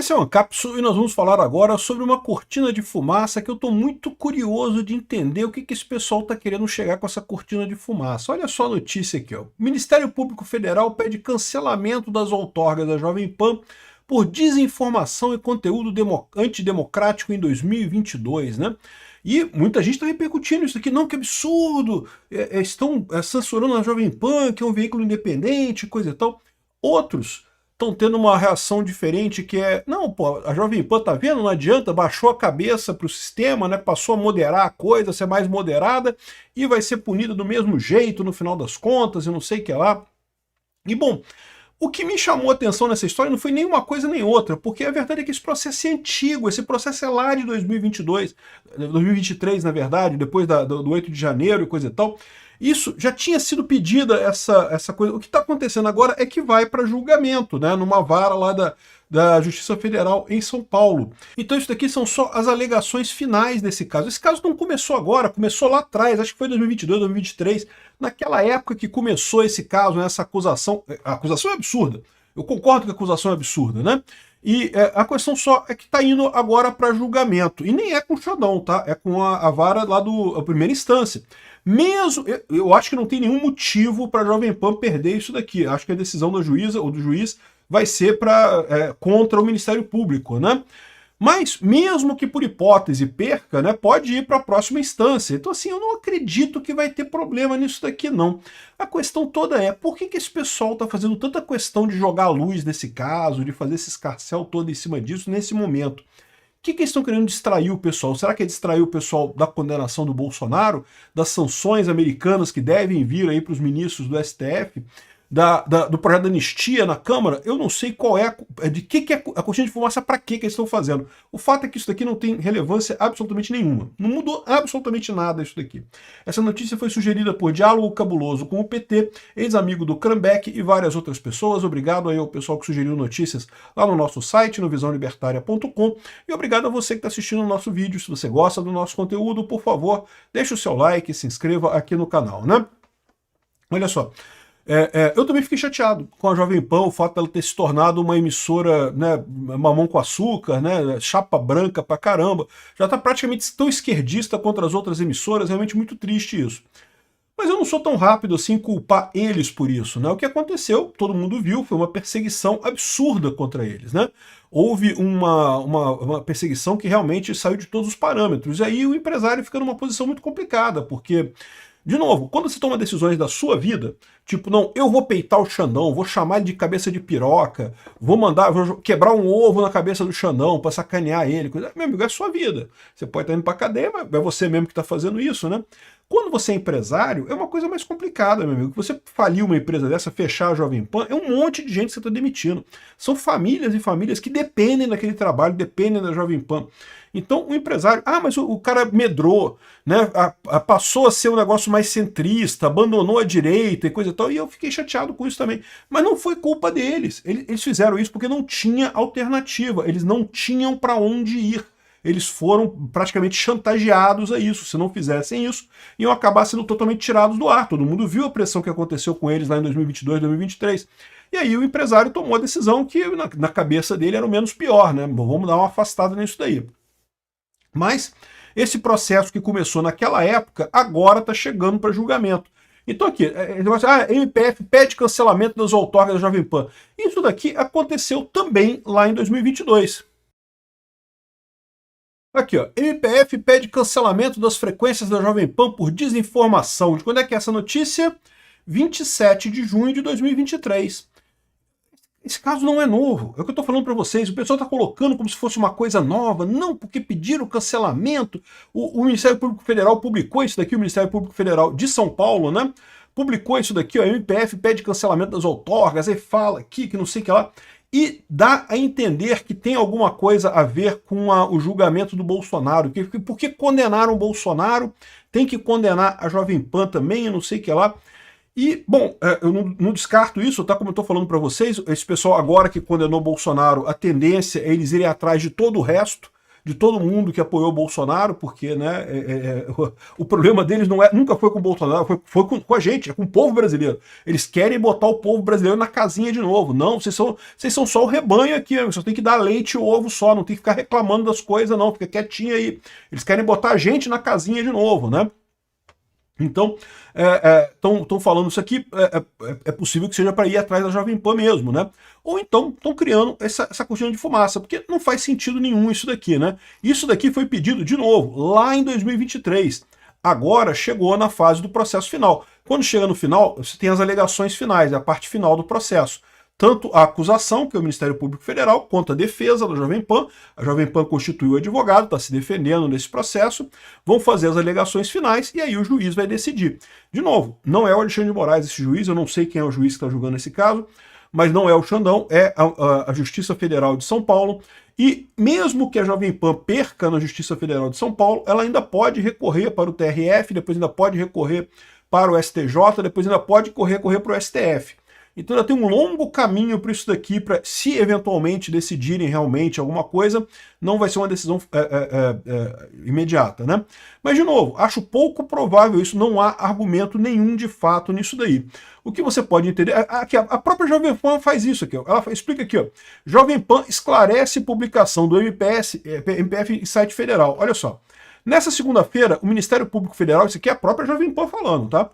Esse é o Ancapsu e nós vamos falar agora sobre uma cortina de fumaça que eu estou muito curioso de entender o que esse pessoal está querendo chegar com essa cortina de fumaça. Olha só a notícia aqui, ó. O Ministério Público Federal pede cancelamento das outorgas da Jovem Pan por desinformação e conteúdo antidemocrático em 2022, né? E muita gente está repercutindo isso aqui. Não, que absurdo! Estão censurando a Jovem Pan, que é um veículo independente, coisa e tal. Outros estão tendo uma reação diferente, que é, não, pô, a Jovem Pan tá vendo, não adianta, baixou a cabeça para o sistema, né, passou a moderar a coisa, ser mais moderada, e vai ser punida do mesmo jeito no final das contas, e não sei o que lá. E bom, o que me chamou a atenção nessa história não foi nem uma coisa nem outra, porque a verdade é que esse processo é antigo, esse processo é lá de 2022, 2023 na verdade, depois do 8 de janeiro e coisa e tal. Isso já tinha sido pedida, essa coisa. O que está acontecendo agora é que vai para julgamento, né, numa vara lá da Justiça Federal em São Paulo. Então isso daqui são só as alegações finais desse caso. Esse caso não começou agora, começou lá atrás, acho que foi 2022, 2023, naquela época que começou esse caso, né, essa acusação. A acusação é absurda. Eu concordo que a acusação é absurda, né? E a questão só é que está indo agora para julgamento. E nem é com o Xandão, tá? É com a vara lá da primeira instância. Mesmo, eu acho que não tem nenhum motivo para a Jovem Pan perder isso daqui. Acho que a decisão da juíza ou do juiz vai ser contra o Ministério Público, né? Mas, mesmo que por hipótese perca, né, pode ir para a próxima instância. Então, assim, eu não acredito que vai ter problema nisso daqui, não. A questão toda é, por que esse pessoal está fazendo tanta questão de jogar a luz nesse caso, de fazer esse escarcéu todo em cima disso nesse momento? O que eles estão querendo distrair o pessoal? Será que é distrair o pessoal da condenação do Bolsonaro, das sanções americanas que devem vir aí para os ministros do STF, do projeto da anistia na Câmara? Eu não sei qual é, de que é a cortina de fumaça, para que eles estão fazendo. O fato é que isso daqui não tem relevância absolutamente nenhuma. Não mudou absolutamente nada isso daqui. Essa notícia foi sugerida por Diálogo Cabuloso com o PT, ex-amigo do Krambeck e várias outras pessoas. Obrigado aí ao pessoal que sugeriu notícias lá no nosso site, no visãolibertaria.com, e obrigado a você que está assistindo o nosso vídeo. Se você gosta do nosso conteúdo, por favor, deixe o seu like e se inscreva aqui no canal, né? Olha só. Eu também fiquei chateado com a Jovem Pan, o fato dela ter se tornado uma emissora, né, mamão com açúcar, né, chapa branca pra caramba. Já está praticamente tão esquerdista contra as outras emissoras, realmente muito triste isso. Mas eu não sou tão rápido assim culpar eles por isso, né? O que aconteceu, todo mundo viu, foi uma perseguição absurda contra eles, né? Houve uma perseguição que realmente saiu de todos os parâmetros. E aí o empresário fica numa posição muito complicada, porque, de novo, quando você toma decisões da sua vida, tipo, não, eu vou peitar o Xandão, vou chamar ele de cabeça de piroca, vou quebrar um ovo na cabeça do Xandão para sacanear ele, meu amigo, é a sua vida. Você pode estar indo para cadeia, mas é você mesmo que está fazendo isso, né? Quando você é empresário, é uma coisa mais complicada, meu amigo. Você falir uma empresa dessa, fechar a Jovem Pan, é um monte de gente que você está demitindo. São famílias e famílias que dependem daquele trabalho, dependem da Jovem Pan. Então, o empresário, mas o cara medrou, né? Passou a ser um negócio mais centrista, abandonou a direita e coisa e tal, e eu fiquei chateado com isso também. Mas não foi culpa deles. Eles fizeram isso porque não tinha alternativa, eles não tinham para onde ir. Eles foram praticamente chantageados a isso. Se não fizessem isso, iam acabar sendo totalmente tirados do ar. Todo mundo viu a pressão que aconteceu com eles lá em 2022, 2023. E aí o empresário tomou a decisão que na cabeça dele era o menos pior, né? Vamos dar uma afastada nisso daí. Mas esse processo que começou naquela época, agora está chegando para julgamento. Então aqui, MPF pede cancelamento das outorgas da Jovem Pan. Isso daqui aconteceu também lá em 2022. Aqui, ó, MPF pede cancelamento das frequências da Jovem Pan por desinformação. De quando é que é essa notícia? 27 de junho de 2023. Esse caso não é novo, é o que eu estou falando para vocês. O pessoal está colocando como se fosse uma coisa nova. Não, porque pediram cancelamento. O Ministério Público Federal publicou isso daqui, o Ministério Público Federal de São Paulo, né? Publicou isso daqui, ó, MPF pede cancelamento das outorgas, aí fala aqui que não sei o que lá. E dá a entender que tem alguma coisa a ver com o julgamento do Bolsonaro. Porque condenaram o Bolsonaro, tem que condenar a Jovem Pan também, eu não sei o que lá. E, bom, eu não descarto isso, tá? Como eu estou falando para vocês, esse pessoal agora que condenou o Bolsonaro, a tendência é eles irem atrás de todo o resto, de todo mundo que apoiou o Bolsonaro, porque né, o problema deles nunca foi com o Bolsonaro, foi com a gente, é com o povo brasileiro. Eles querem botar o povo brasileiro na casinha de novo. Não, vocês são só o rebanho aqui, só tem que dar leite e ovo só, não tem que ficar reclamando das coisas não, fica quietinho aí. Eles querem botar a gente na casinha de novo, né? Então, estão falando isso aqui, é possível que seja para ir atrás da Jovem Pan mesmo, né? Ou então estão criando essa cortina de fumaça, porque não faz sentido nenhum isso daqui, né? Isso daqui foi pedido, de novo, lá em 2023. Agora chegou na fase do processo final. Quando chega no final, você tem as alegações finais, é a parte final do processo. Tanto a acusação, que é o Ministério Público Federal, quanto a defesa da Jovem Pan. A Jovem Pan constituiu o advogado, está se defendendo nesse processo, vão fazer as alegações finais e aí o juiz vai decidir. De novo, não é o Alexandre de Moraes esse juiz, eu não sei quem é o juiz que está julgando esse caso, mas não é o Xandão, é a Justiça Federal de São Paulo. E mesmo que a Jovem Pan perca na Justiça Federal de São Paulo, ela ainda pode recorrer para o TRF, depois ainda pode recorrer para o STJ, depois ainda pode recorrer para o STF. Então ainda tem um longo caminho para isso daqui, para se eventualmente decidirem realmente alguma coisa, não vai ser uma decisão imediata, né? Mas, de novo, acho pouco provável isso, não há argumento nenhum de fato nisso daí. O que você pode entender, aqui, a própria Jovem Pan faz isso aqui, ó, ela explica aqui, ó, Jovem Pan esclarece publicação do MPF em site federal, olha só. Nessa segunda-feira, o Ministério Público Federal, isso aqui é a própria Jovem Pan falando, tá?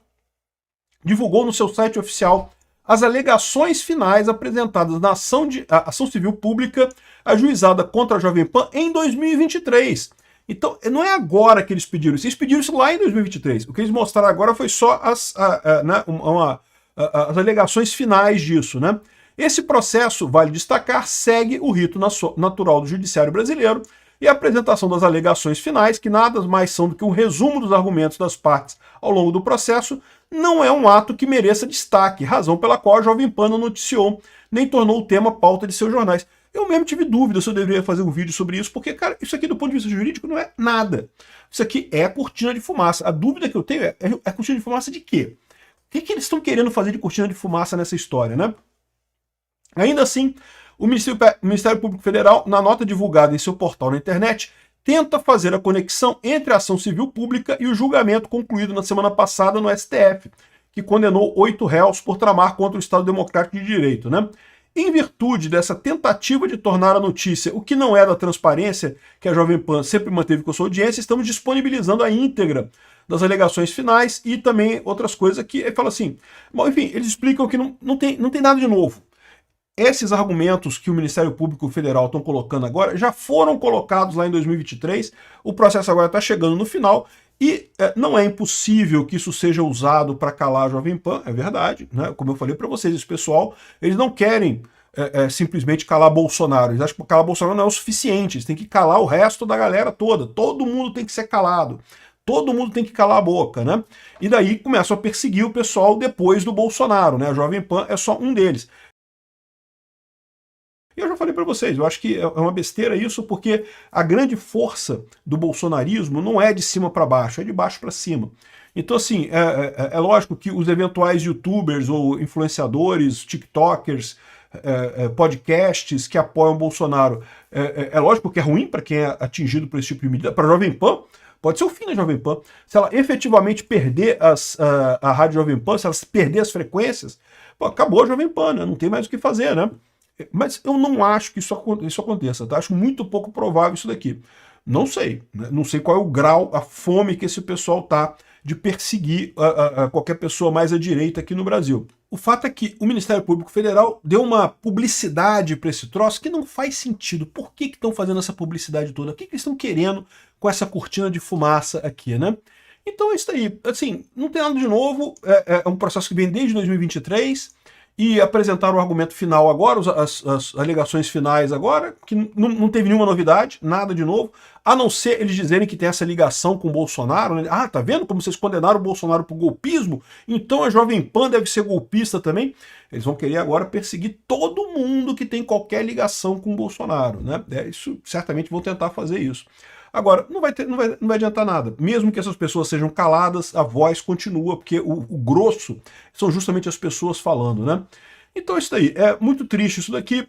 Divulgou no seu site oficial as alegações finais apresentadas na ação civil pública ajuizada contra a Jovem Pan em 2023. Então, não é agora que eles pediram isso, eles pediram isso lá em 2023. O que eles mostraram agora foi só as alegações finais disso, né? Esse processo, vale destacar, segue o rito natural do judiciário brasileiro e a apresentação das alegações finais, que nada mais são do que um resumo dos argumentos das partes ao longo do processo, não é um ato que mereça destaque, razão pela qual a Jovem Pan não noticiou, nem tornou o tema pauta de seus jornais. Eu mesmo tive dúvida se eu deveria fazer um vídeo sobre isso, porque, cara, isso aqui do ponto de vista jurídico não é nada. Isso aqui é cortina de fumaça. A dúvida que eu tenho é cortina de fumaça de quê? O que eles estão querendo fazer de cortina de fumaça nessa história, né? Ainda assim, o Ministério Público Federal, na nota divulgada em seu portal na internet, tenta fazer a conexão entre a ação civil pública e o julgamento concluído na semana passada no STF, que condenou 8 réus por tramar contra o Estado Democrático de Direito, né? Em virtude dessa tentativa de tornar a notícia o que não é da transparência que a Jovem Pan sempre manteve com a sua audiência, estamos disponibilizando a íntegra das alegações finais e também outras coisas que ele fala assim. Bom, enfim, eles explicam que não tem nada de novo. Esses argumentos que o Ministério Público Federal estão colocando agora já foram colocados lá em 2023, o processo agora está chegando no final e não é impossível que isso seja usado para calar a Jovem Pan, é verdade, né? Como eu falei para vocês, esse pessoal, eles não querem simplesmente calar Bolsonaro, eles acham que calar Bolsonaro não é o suficiente, eles têm que calar o resto da galera toda, todo mundo tem que ser calado. Todo mundo tem que calar a boca, né? E daí começam a perseguir o pessoal depois do Bolsonaro, né? A Jovem Pan é só um deles. E eu já falei para vocês, eu acho que é uma besteira isso, porque a grande força do bolsonarismo não é de cima para baixo, é de baixo para cima. Então, assim, é lógico que os eventuais youtubers ou influenciadores, tiktokers, podcasts que apoiam o Bolsonaro, é lógico que é ruim para quem é atingido por esse tipo de medida. Para a Jovem Pan, pode ser o fim da Jovem Pan. Se ela efetivamente perder a Rádio Jovem Pan, se ela perder as frequências, pô, acabou a Jovem Pan, né? Não tem mais o que fazer, né? Mas eu não acho que isso aconteça, tá? Acho muito pouco provável isso daqui. Não sei, né? Não sei qual é o grau, a fome que esse pessoal tá de perseguir qualquer pessoa mais à direita aqui no Brasil. O fato é que o Ministério Público Federal deu uma publicidade para esse troço que não faz sentido. Por que estão fazendo essa publicidade toda? O que eles estão querendo com essa cortina de fumaça aqui, né? Então é isso aí. Assim, não tem nada de novo, é um processo que vem desde 2023, e apresentaram o argumento final agora, as alegações finais agora, que não teve nenhuma novidade, nada de novo, a não ser eles dizerem que tem essa ligação com o Bolsonaro, né? Ah, tá vendo como vocês condenaram o Bolsonaro por golpismo? Então a Jovem Pan deve ser golpista também? Eles vão querer agora perseguir todo mundo que tem qualquer ligação com o Bolsonaro, né? Isso certamente vão tentar fazer isso. Agora, não vai adiantar nada. Mesmo que essas pessoas sejam caladas, a voz continua, porque o grosso são justamente as pessoas falando, né? Então é isso daí, é muito triste isso daqui,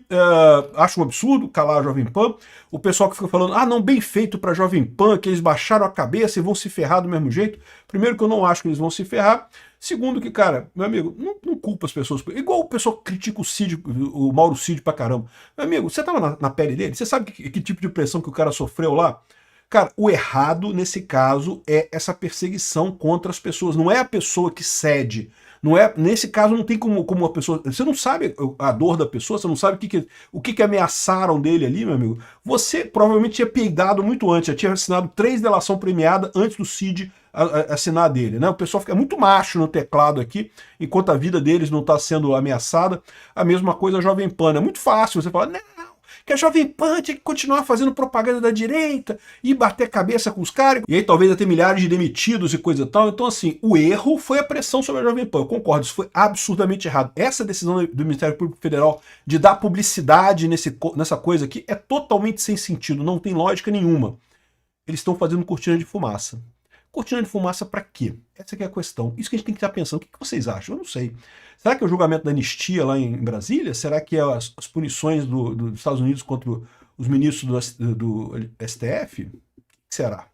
acho um absurdo calar a Jovem Pan, o pessoal que fica falando, ah não, bem feito pra Jovem Pan, que eles baixaram a cabeça e vão se ferrar do mesmo jeito. Primeiro que eu não acho que eles vão se ferrar, segundo que, cara, meu amigo, não culpa as pessoas, igual o pessoal critica o Cid, o Mauro Cid pra caramba. Meu amigo, você tava na pele dele, você sabe que tipo de pressão que o cara sofreu lá? Cara, o errado nesse caso é essa perseguição contra as pessoas, não é a pessoa que cede. Não é, nesse caso não tem como uma pessoa. Você não sabe a dor da pessoa, você não sabe o que ameaçaram dele ali, meu amigo. Você provavelmente tinha peidado muito antes, já tinha assinado 3 delação premiada antes do Cid assinar dele, né? O pessoal fica muito macho no teclado aqui, enquanto a vida deles não está sendo ameaçada. A mesma coisa a Jovem Pan. É muito fácil você falar, não, que a Jovem Pan tinha que continuar fazendo propaganda da direita e bater cabeça com os caras. E aí talvez até milhares de demitidos e coisa e tal. Então, assim, o erro foi a pressão sobre a Jovem Pan. Eu concordo, isso foi absurdamente errado. Essa decisão do Ministério Público Federal de dar publicidade nessa coisa aqui é totalmente sem sentido, não tem lógica nenhuma. Eles estão fazendo cortina de fumaça. Cortina de fumaça para quê? Essa que é a questão. Isso que a gente tem que estar pensando. O que vocês acham? Eu não sei. Será que é o julgamento da anistia lá em Brasília? Será que é as punições dos Estados Unidos contra os ministros do STF? O que será?